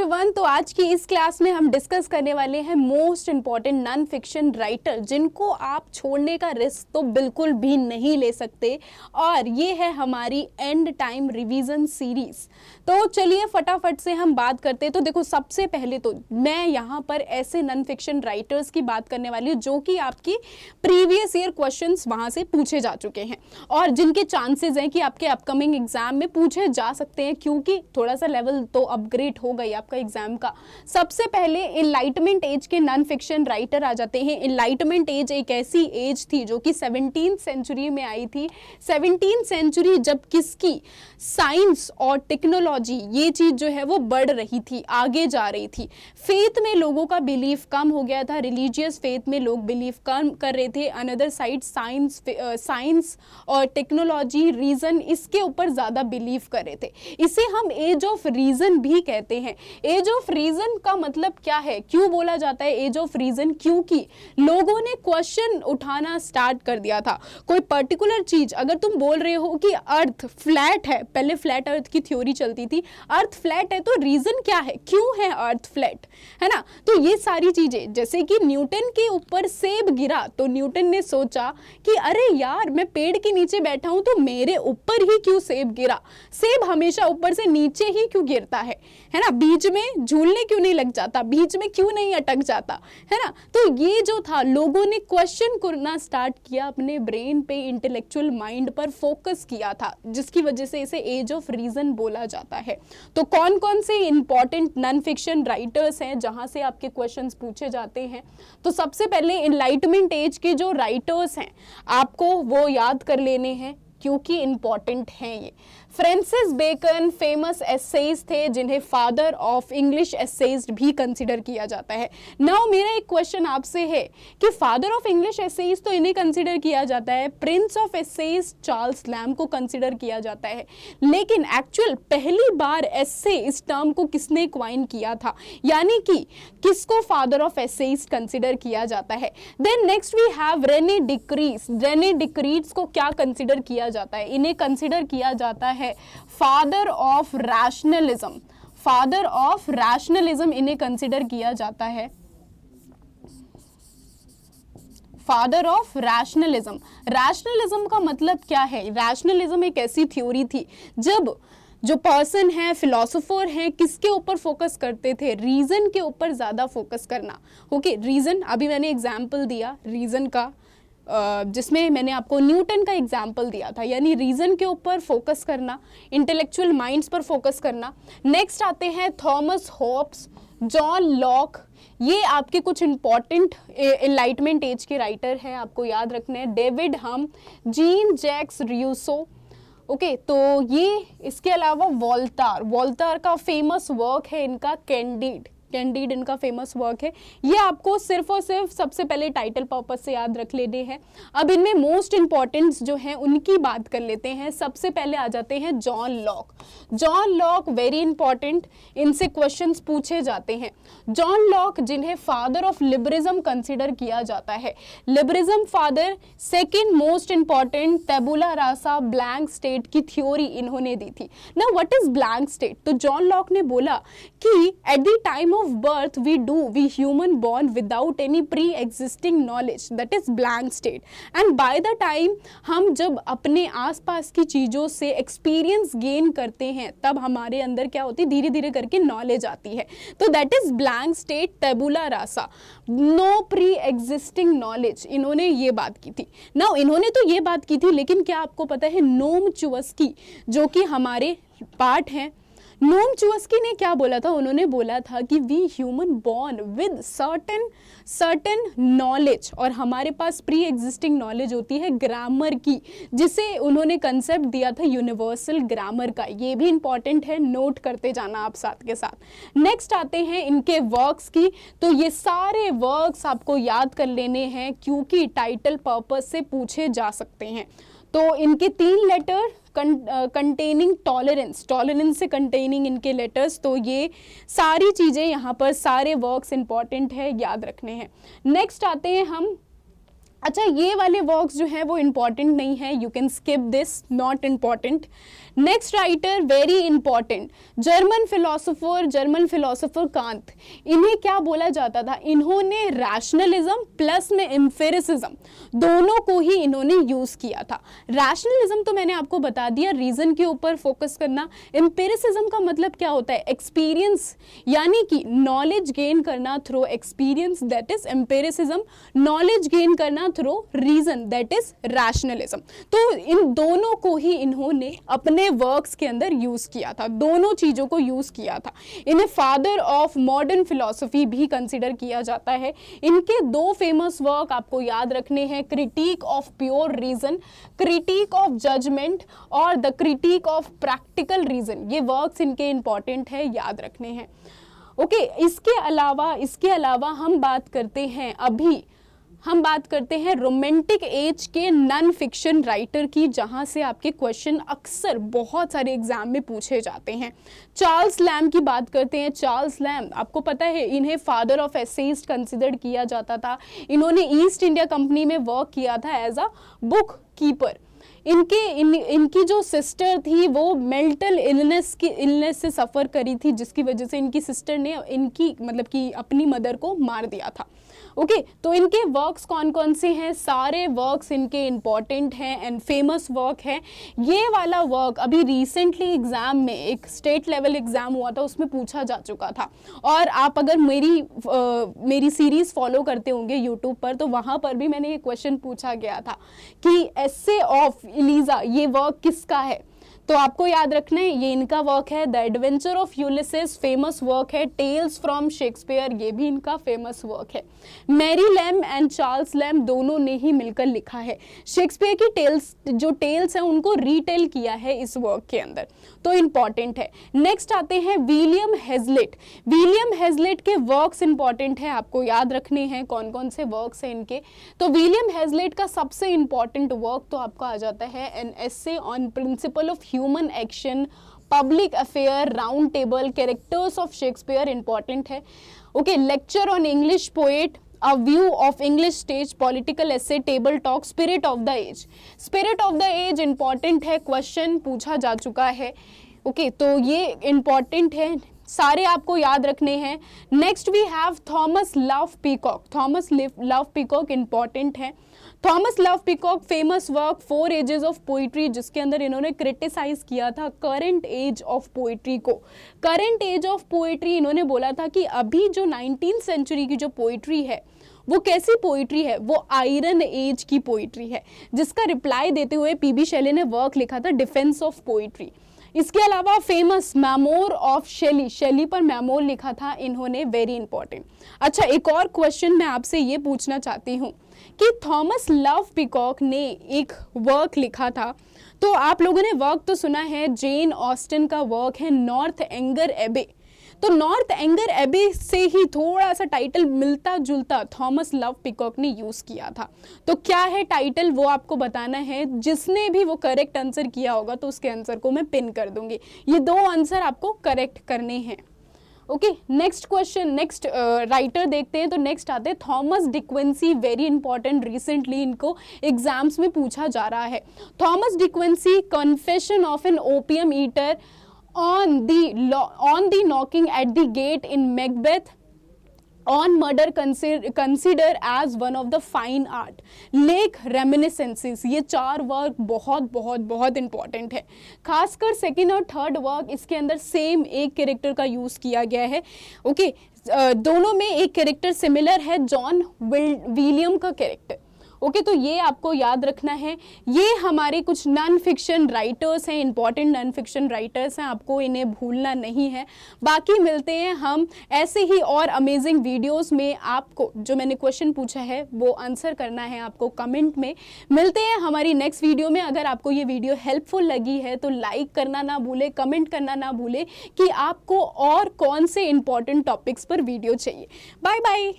Everyone, तो आज की इस क्लास में हम डिस्कस करने वाले हैं most important non fiction writer जिनको आप छोड़ने का रिस्क तो बिल्कुल भी नहीं ले सकते, और ये है हमारी एंड टाइम रिवीजन सीरीज। तो चलिए फटाफट से हम बात करते हैं। तो देखो, सबसे पहले तो मैं यहाँ पर ऐसे नॉन फिक्शन राइटर्स की बात करने वाली हूँ जो कि आपकी प्रीवियस ईयर क्वेश्चंस वहाँ से पूछे जा चुके हैं और जिनके चांसेस हैं कि आपके अपकमिंग एग्जाम में पूछे जा सकते हैं, क्योंकि थोड़ा सा लेवल तो अपग्रेड हो गई आपका एग्जाम का। सबसे पहले इनलाइटमेंट एज के नॉन फिक्शन राइटर आ जाते हैं। इनलाइटमेंट एज एक ऐसी एज थी जो कि 17th सेंचुरी में आई थी। 17th सेंचुरी जब किसकी साइंस और टेक्नोलॉजी ये चीज जो है वो बढ़ रही थी, आगे जा रही थी। फेथ में लोगों का बिलीफ कम हो गया था, रिलीजियस फेथ में लोग बिलीव कम कर रहे थे। अनदर साइड साइंस और टेक्नोलॉजी, रीजन, इसके ऊपर ज्यादा बिलीव कर रहे थे। इसे हम एज ऑफ रीजन भी कहते हैं। एज ऑफ रीजन का मतलब क्या है, क्यों बोला जाता है एज ऑफ रीजन? क्योंकि लोगों ने क्वेश्चन उठाना स्टार्ट कर दिया था। कोई पर्टिकुलर चीज अगर तुम बोल रहे हो कि अर्थ फ्लैट है, पहले फ्लैट अर्थ की थ्योरी चलती थी, अर्थ फ्लैट है तो रीजन क्या है, क्यों है अर्थ फ्लैट, है ना? तो ये सारी चीजें, जैसे कि न्यूटन के ऊपर सेब गिरा तो न्यूटन ने सोचा कि अरे यार, मैं पेड़ के नीचे बैठा हूं तो मेरे ऊपर ही क्यों सेब गिरा, सेब हमेशा ऊपर से नीचे ही क्यों गिरता है ना? बीच में झूलने क्यों नहीं लग जाता, बीच में क्यों नहीं अटक जाता, है ना? तो ये जो था, लोगों ने क्वेश्चन करना स्टार्ट किया, अपने ब्रेन पे, इंटेलेक्चुअल माइंड पर फोकस किया था, जिसकी वजह से इसे एज ऑफ रीजन बोला जाता है। तो कौन कौन से इंपॉर्टेंट नॉन फिक्शन राइटर्स हैं जहां से आपके क्वेश्चंस पूछे जाते हैं? तो सबसे पहले इनलाइटमेंट एज के जो राइटर्स हैं आपको वो याद कर लेने हैं क्योंकि इंपॉर्टेंट हैं ये। फ्रांसिस बेकन फेमस एसेइस्ट थे जिन्हें फादर ऑफ इंग्लिश एसेइस्ट भी कंसिडर किया जाता है। नाउ मेरा एक क्वेश्चन आपसे है कि फादर ऑफ इंग्लिश एसेइस्ट तो इन्हें कंसिडर किया जाता है, Prince of essayist Charles lamb को कंसिडर किया जाता है, लेकिन एक्चुअल पहली बार एसे इस टर्म को किसने क्वाइन किया था, यानी कि किसको फादर ऑफ एसेइस्ट कंसिडर किया जाता है? Then next we have Rene Descartes. Rene Descartes को क्या कंसिडर किया जाता है? इन्हें कंसिडर किया जाता है father of rationalism. Father of rationalism इन्हें कंसिडर किया जाता है, फादर ऑफ रैशनलिज्म। रैशनलिज्म का मतलब क्या है? रैशनलिज्म एक ऐसी थ्योरी थी जब जो पर्सन है, फिलोसोफर हैं, किसके ऊपर फोकस करते थे? रीजन के ऊपर ज्यादा फोकस करना। ओके, रीजन, अभी मैंने एग्जाम्पल दिया रीजन का, जिसमें मैंने आपको न्यूटन का एग्जाम्पल दिया था, यानी रीजन के ऊपर फोकस करना, इंटेलेक्चुअल माइंड्स पर फोकस करना। नेक्स्ट आते हैं थॉमस होब्स, जॉन लॉक, ये आपके कुछ इंपॉर्टेंट एनलाइटमेंट एज के राइटर हैं, आपको याद रखने हैं। डेविड हम, जीन जैक्स रूसो। ओके, तो ये, इसके अलावा वोल्टायर का फेमस वर्क है इनका कैंडिड इनका फेमस वर्क है। ये आपको सिर्फ और सिर्फ सबसे पहले टाइटल पर्पस से याद रख लेने हैं। अब इनमें मोस्ट इंपॉर्टेंट जो हैं उनकी बात कर लेते हैं। सबसे पहले आ जाते हैं John Locke. John Locke very important, इनसे क्वेश्चंस पूछे जाते हैं। जॉन लॉक, जिन्हें फादर ऑफ लिबरलिज्म कंसिडर किया जाता है, liberalism father. Second most important, tabula rasa, blank state की थ्योरी इन्होंने दी थी। Now what is blank state? तो जॉन लॉक ने बोला कि at the time of birth we human born without any pre-existing knowledge, that is blank state, and by the time हम जब अपने आसपास की चीजों से एक्सपीरियंस गेन करते हैं तब हमारे अंदर क्या होती है, धीरे धीरे करके नॉलेज आती है। तो that is blank state, tabula rasa, no pre existing knowledge, इन्होंने ये बात की थी। नाउ इन्होंने तो ये बात की थी, लेकिन क्या आपको पता है नोम चॉम्स्की जो कि हमारे पार्ट हैं, नोम चॉम्स्की ने क्या बोला था? उन्होंने बोला था कि we human born with certain knowledge, और हमारे पास प्री एग्जिस्टिंग नॉलेज होती है ग्रामर की, जिसे उन्होंने कंसेप्ट दिया था यूनिवर्सल ग्रामर का। ये भी इंपॉर्टेंट है, नोट करते जाना आप साथ के साथ। नेक्स्ट आते हैं इनके वर्क्स की। तो ये सारे वर्क्स आपको याद कर लेने हैं क्योंकि टाइटल पर्पस से पूछे जा सकते हैं। तो इनके 3 लेटर कंटेनिंग टॉलरेंस से कंटेनिंग इनके लेटर्स, तो ये सारी चीज़ें यहाँ पर, सारे वर्क्स इंपॉर्टेंट है, याद रखने हैं। नेक्स्ट आते हैं हम अच्छा, ये वाले वर्क्स जो हैं वो इंपॉर्टेंट नहीं है, you can skip this, not important. Next writer very important, German philosopher Kant. इन्हें क्या बोला जाता था, इन्होंने रैशनलिज्म प्लस में एम्पिरिसिज्म दोनों को ही इन्होंने यूज किया था। रैशनलिज्म तो मैंने आपको बता दिया, रीजन के ऊपर फोकस करना। एम्पिरिसिज्म का मतलब क्या होता है, एक्सपीरियंस, यानी कि नॉलेज गेन करना through experience, that is empiricism. Knowledge gain करना through reason, that is rationalism. तो इन दोनों को ही इन्होंने अपने वर्क्स के अंदर यूज किया था, दोनों चीजों को यूज किया था। इन्हें फादर ऑफ मॉडर्न फिलॉसफी भी कंसिडर किया जाता है। इनके दो फेमस वर्क आपको याद रखने हैं, critique of pure reason, critique of judgement और the critique of practical reason. ये वर्क्स इनके इंपॉर्टेंट है, याद रखने हैं। ओके, इसके अलावा हम बात करते हैं रोमांटिक एज के नॉन फिक्शन राइटर की, जहां से आपके क्वेश्चन अक्सर बहुत सारे एग्जाम में पूछे जाते हैं। चार्ल्स लैम की बात करते हैं। चार्ल्स लैम, आपको पता है इन्हें फादर ऑफ एसेइस्ट कंसिडर किया जाता था। इन्होंने ईस्ट इंडिया कंपनी में वर्क किया था एज अ बुक कीपर। इनकी जो सिस्टर थी वो मेंटल इलनेस से सफ़र करी थी, जिसकी वजह से इनकी सिस्टर ने अपनी मदर को मार दिया था। ओके, तो इनके वर्क्स कौन कौन से हैं, सारे वर्क्स इनके इंपॉर्टेंट हैं एंड फेमस वर्क है। ये वाला वर्क अभी रिसेंटली एग्जाम में, एक स्टेट लेवल एग्जाम हुआ था, उसमें पूछा जा चुका था। और आप अगर मेरी सीरीज फॉलो करते होंगे यूट्यूब पर, तो वहाँ पर भी मैंने ये क्वेश्चन पूछा गया था कि एसे ऑफ इलीजा ये वर्क किसका है। तो आपको याद रखना है ये इनका वर्क है। The adventure of Ulysses famous work है। टेल्स फ्रॉम शेक्सपियर ये भी इनका फेमस वर्क है। Mary Lamb and Charles Lamb दोनों ने ही मिलकर लिखा है। शेक्सपियर की टेल्स हैं उनको रीटेल किया है इस वर्क के अंदर, तो इंपॉर्टेंट है। नेक्स्ट आते हैं विलियम हेजलेट। विलियम हेजलेट के वर्क्स इंपॉर्टेंट है, आपको याद रखने हैं कौन कौन से वर्क्स हैं इनके। तो विलियम हेजलेट का सबसे इंपॉर्टेंट वर्क तो आपको आ जाता है an essay on principle of human action, public affair, round table, characters of Shakespeare important है। Okay, lecture on English poet, a view of English stage, political essay, table talk, spirit of the age. Spirit of the age important है, question पूछा जा चुका है। Okay, तो ये important है, सारे आपको याद रखने हैं। Next we have Thomas Love Peacock. Thomas Love Peacock important है। Thomas Love Peacock famous work 4 ages of poetry, जिसके अंदर इन्होंने क्रिटिसाइज किया था करंट एज ऑफ पोइट्री को। करंट एज ऑफ पोइट्री इन्होंने बोला था कि अभी जो 19th सेंचुरी की जो पोइट्री है वो कैसी पोइट्री है, वो आयरन एज की पोइट्री है, जिसका रिप्लाई देते हुए पीबी शैली ने वर्क लिखा था डिफेंस ऑफ पोइट्री। इसके अलावा फेमस मेमोर ऑफ शेली, शेली पर मेमोर लिखा था इन्होंने, वेरी इंपॉर्टेंट। अच्छा, एक और क्वेश्चन मैं आपसे ये पूछना चाहती हूँ कि थॉमस लव पीकॉक ने एक वर्क लिखा था, तो आप लोगों ने वर्क तो सुना है, जेन ऑस्टन का वर्क है नॉर्थ एंगर एबे। तो नॉर्थ एंगर एबे से ही थोड़ा सा टाइटल मिलता जुलता थॉमस लव पीकॉक ने यूज किया था। तो क्या है टाइटल वो आपको बताना है, जिसने भी वो करेक्ट आंसर किया होगा तो उसके आंसर को मैं पिन कर दूंगी। ये 2 आंसर आपको करेक्ट करने हैं। Okay, next question, next writer देखते हैं। तो नेक्स्ट आते हैं Thomas De Quincey, very important, recently इनको एग्जाम्स में पूछा जा रहा है। Thomas De Quincey, confession of an opium eater, on the knocking at the gate in Macbeth, on murder consider as one of the fine art, lake reminiscences। ये 4 work बहुत बहुत बहुत इंपॉर्टेंट है, खासकर सेकेंड और थर्ड वर्क इसके अंदर same एक कैरेक्टर का यूज किया गया है। ओके, दोनों में एक कैरेक्टर सिमिलर है, जॉन विलियम का कैरेक्टर। ओके, तो ये आपको याद रखना है। ये हमारे कुछ नॉन फिक्शन राइटर्स हैं, इंपॉर्टेंट नॉन फिक्शन राइटर्स हैं, आपको इन्हें भूलना नहीं है। बाकी मिलते हैं हम ऐसे ही और अमेजिंग वीडियोस में। आपको जो मैंने क्वेश्चन पूछा है वो आंसर करना है आपको कमेंट में। मिलते हैं हमारी नेक्स्ट वीडियो में। अगर आपको ये वीडियो हेल्पफुल लगी है तो लाइक करना ना भूले, कमेंट करना ना भूले कि आपको और कौन से इंपॉर्टेंट टॉपिक्स पर वीडियो चाहिए। Bye bye.